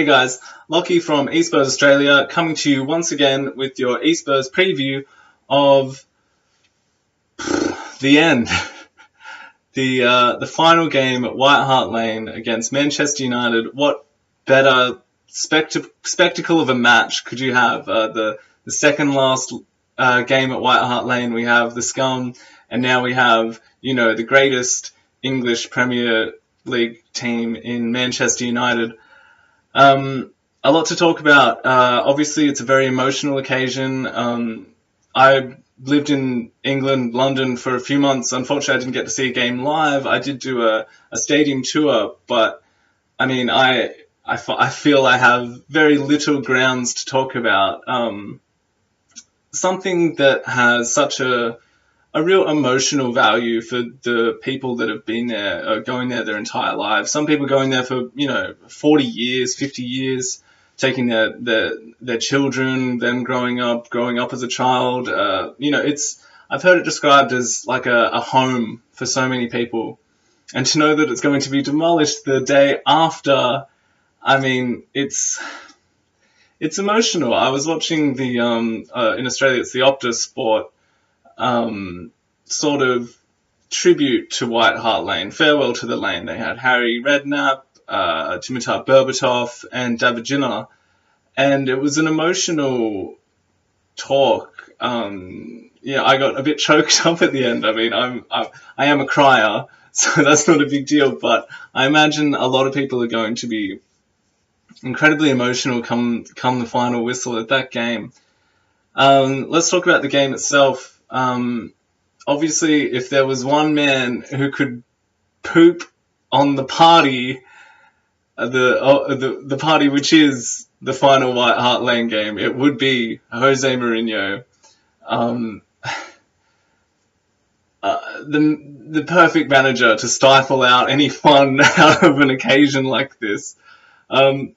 Hey guys, Locky from E-Spurs Australia coming to you once again with your E-Spurs preview of the end. The final game at White Hart Lane against Manchester United. What better spectacle of a match could you have? The second last game at White Hart Lane, we have the scum, and now we have, the greatest English Premier League team in Manchester United. A lot to talk about. Obviously, it's a very emotional occasion. I lived in England, London for a few months. Unfortunately, I didn't get to see a game live. I did do a stadium tour, but I mean, I feel I have very little grounds to talk about. Something that has such a real emotional value for the people that have been there, going there their entire lives. Some people going there for, 40 years, 50 years, taking their children, them growing up as a child. I've heard it described as like a home for so many people. And to know that it's going to be demolished the day after, I mean, it's emotional. I was watching in Australia, it's the Optus Sport, sort of tribute to White Hart Lane, farewell to the lane. They had Harry Redknapp, Dimitar Berbatov, and David Ginola, and it was an emotional talk. I got a bit choked up at the end. I mean, I am a crier, so that's not a big deal. But I imagine a lot of people are going to be incredibly emotional come the final whistle at that game. Let's talk about the game itself. Obviously, if there was one man who could poop on the party, the party which is the final White Hart Lane game, it would be Jose Mourinho. The perfect manager to stifle out any fun out of an occasion like this. It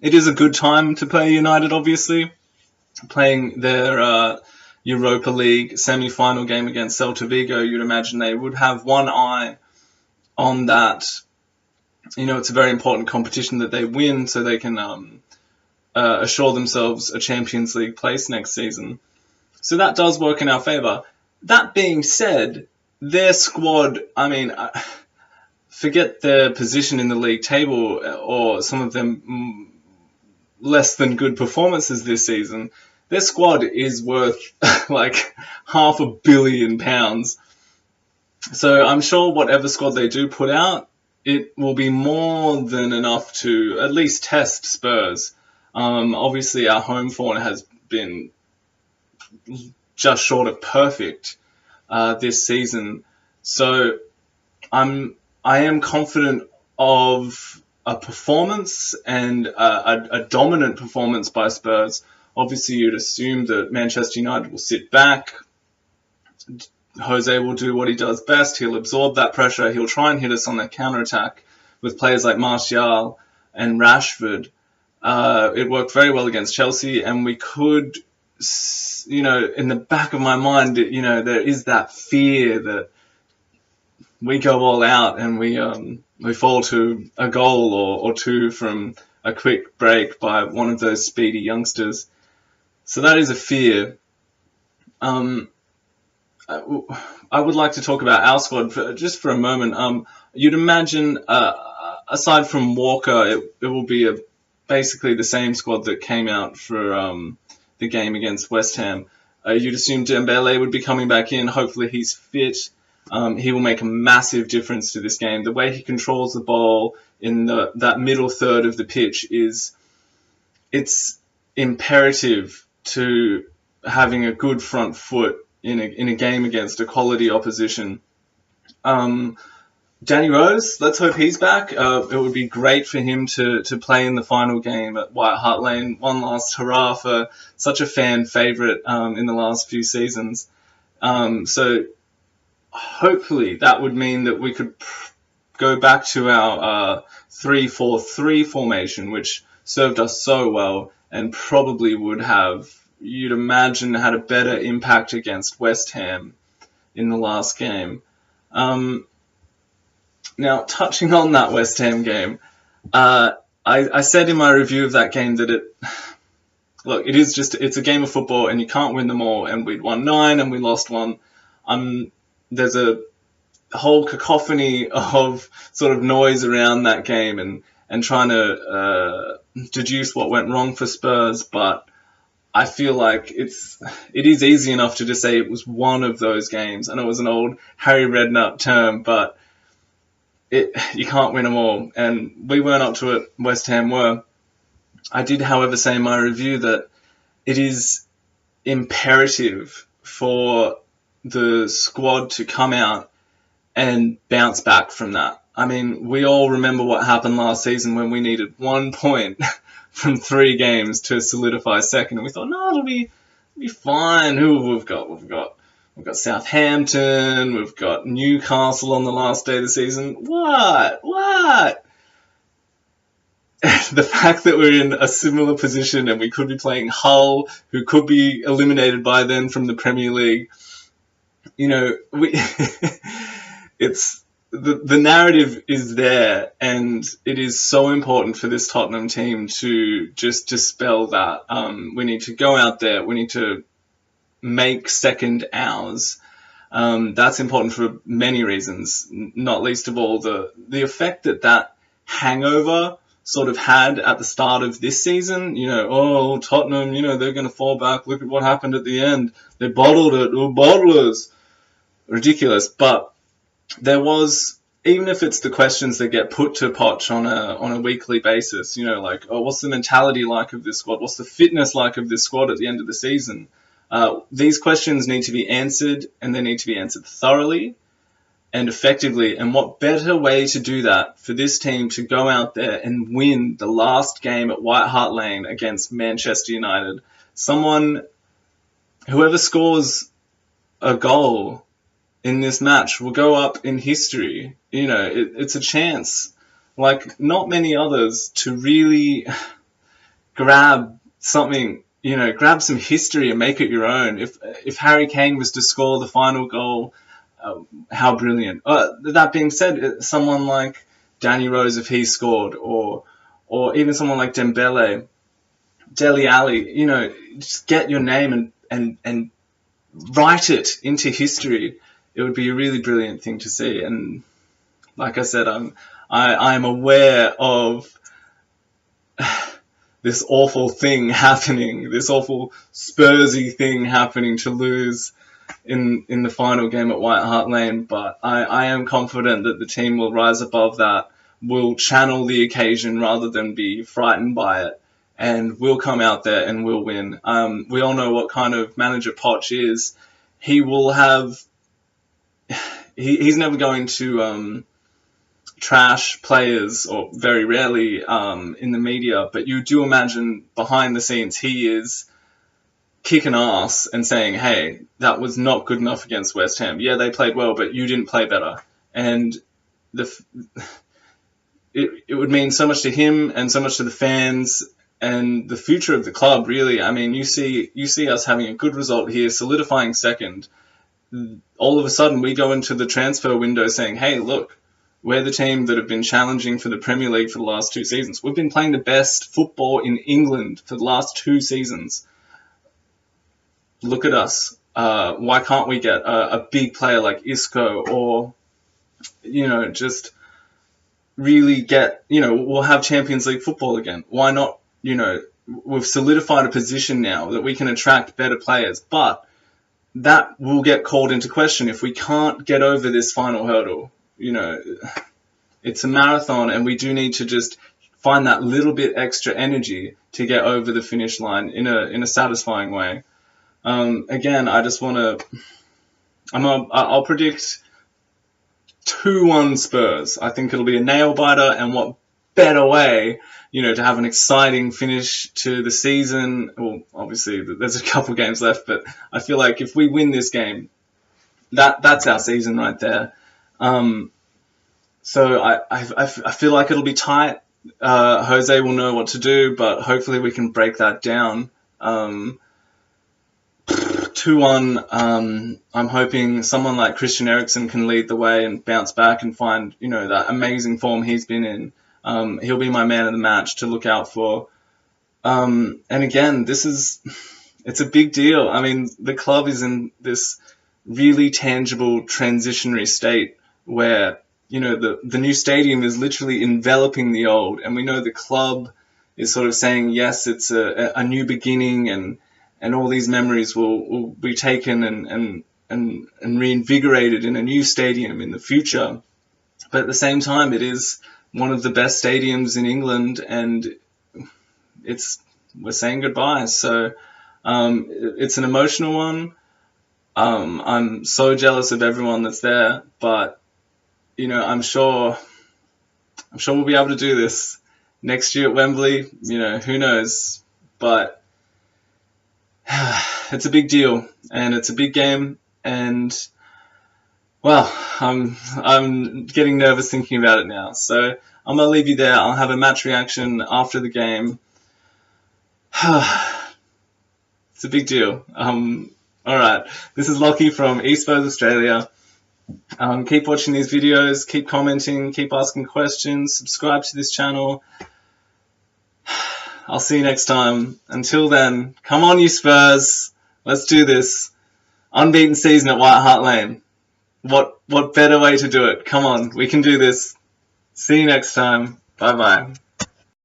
is a good time to play United, obviously. Playing their Europa League semi-final game against Celta Vigo, you'd imagine they would have one eye on that. It's a very important competition that they win so they can assure themselves a Champions League place next season. So that does work in our favour. That being said, their squad, forget their position in the league table or some of them less than good performances this season. Their squad is worth like £500 million. So I'm sure whatever squad they do put out, it will be more than enough to at least test Spurs. Obviously, our home form has been just short of perfect this season. So I am confident of a performance and a dominant performance by Spurs. Obviously, you'd assume that Manchester United will sit back. Jose will do what he does best. He'll absorb that pressure. He'll try and hit us on the counter-attack with players like Martial and Rashford. It worked very well against Chelsea, and we could, in the back of my mind, there is that fear that we go all out and we fall to a goal or two from a quick break by one of those speedy youngsters. So that is a fear. I would like to talk about our squad just for a moment. You'd imagine, aside from Walker, it will be basically the same squad that came out for the game against West Ham. You'd assume Dembele would be coming back in. Hopefully he's fit. He will make a massive difference to this game. The way he controls the ball in that middle third of the pitch it's imperative to having a good front foot in a game against a quality opposition. Danny Rose, let's hope he's back. It would be great for him to play in the final game at White Hart Lane. One last hurrah for such a fan favourite in the last few seasons. So hopefully that would mean that we could go back to our 3-4-3 formation, which served us so well and probably would have, you'd imagine, had a better impact against West Ham in the last game. Now, touching on that West Ham game, I said in my review of that game that it's a game of football and you can't win them all. And we'd won 9 and we lost 1. There's a whole cacophony of sort of noise around that game and trying to deduce what went wrong for Spurs, but I feel like it is easy enough to just say it was one of those games. I know it was an old Harry Redknapp term, but you can't win them all, and we weren't up to it. West Ham were. I did, however, say in my review that it is imperative for the squad to come out and bounce back from that. I mean, we all remember what happened last season when we needed 1 point from 3 games to solidify second, and we thought, no, it'll be fine. Who we've got? We've got Southampton. We've got Newcastle on the last day of the season. What? The fact that we're in a similar position and we could be playing Hull, who could be eliminated by then from the Premier League. It's the narrative is there, and it is so important for this Tottenham team to just dispel that. We need to go out there. We need to make second ours. That's important for many reasons, not least of all the effect that hangover sort of had at the start of this season. Tottenham, they're going to fall back. Look at what happened at the end. They bottled it. Oh, bottlers. Ridiculous. But there was, even if it's the questions that get put to Poch on a weekly basis, what's the mentality like of this squad? What's the fitness like of this squad at the end of the season? These questions need to be answered, and they need to be answered thoroughly and effectively. And what better way to do that for this team to go out there and win the last game at White Hart Lane against Manchester United? Whoever scores a goal in this match will go up in history. It's a chance like not many others to really grab something, grab some history and make it your own. If Harry Kane was to score the final goal, how brilliant. That being said, someone like Danny Rose, if he scored, or even someone like Dembele, Dele Alli, just get your name and write it into history. It would be a really brilliant thing to see. And like I said, I'm aware of this awful thing happening, this awful Spursy thing happening to lose in the final game at White Hart Lane. But I am confident that the team will rise above that, will channel the occasion rather than be frightened by it, and we'll come out there and we'll win. We all know what kind of manager Poch is. He will have... He's never going to trash players, or very rarely in the media, but you do imagine behind the scenes he is kicking ass and saying, hey, that was not good enough against West Ham. Yeah, they played well, but you didn't play better. And it would mean so much to him and so much to the fans and the future of the club, really. I mean, you see us having a good result here, solidifying second. All of a sudden, we go into the transfer window saying, hey, look, we're the team that have been challenging for the Premier League for the last 2 seasons. We've been playing the best football in England for the last 2 seasons. Look at us. Why can't we get a big player like Isco, or, just really get, we'll have Champions League football again. Why not? We've solidified a position now that we can attract better players, but that will get called into question if we can't get over this final hurdle. It's a marathon, and we do need to just find that little bit extra energy to get over the finish line in a satisfying way. Again, I just want to... I'll predict 2-1 Spurs. I think it'll be a nail-biter, and what better way, to have an exciting finish to the season. Well, obviously, there's a couple games left, but I feel like if we win this game, that's our season right there. So I feel like it'll be tight. Jose will know what to do, but hopefully we can break that down. 2-1, I'm hoping someone like Christian Eriksen can lead the way and bounce back and find, that amazing form he's been in. He'll be my man of the match to look out for. And again, it's a big deal. I mean, the club is in this really tangible transitionary state where, the new stadium is literally enveloping the old, and we know the club is sort of saying, yes, it's a new beginning, and all these memories will be taken and reinvigorated in a new stadium in the future. But at the same time, it is one of the best stadiums in England, and we're saying goodbye. So it's an emotional one. I'm so jealous of everyone that's there, but I'm sure we'll be able to do this next year at Wembley. Who knows? But it's a big deal, and it's a big game, and well, I'm getting nervous thinking about it now. So I'm gonna leave you there. I'll have a match reaction after the game. It's a big deal. All right, this is Locky from E-Spurs Australia. Keep watching these videos, keep commenting, keep asking questions, subscribe to this channel. I'll see you next time. Until then, come on, you Spurs. Let's do this. Unbeaten season at White Hart Lane. What better way to do it? Come on, we can do this. See you next time. Bye-bye.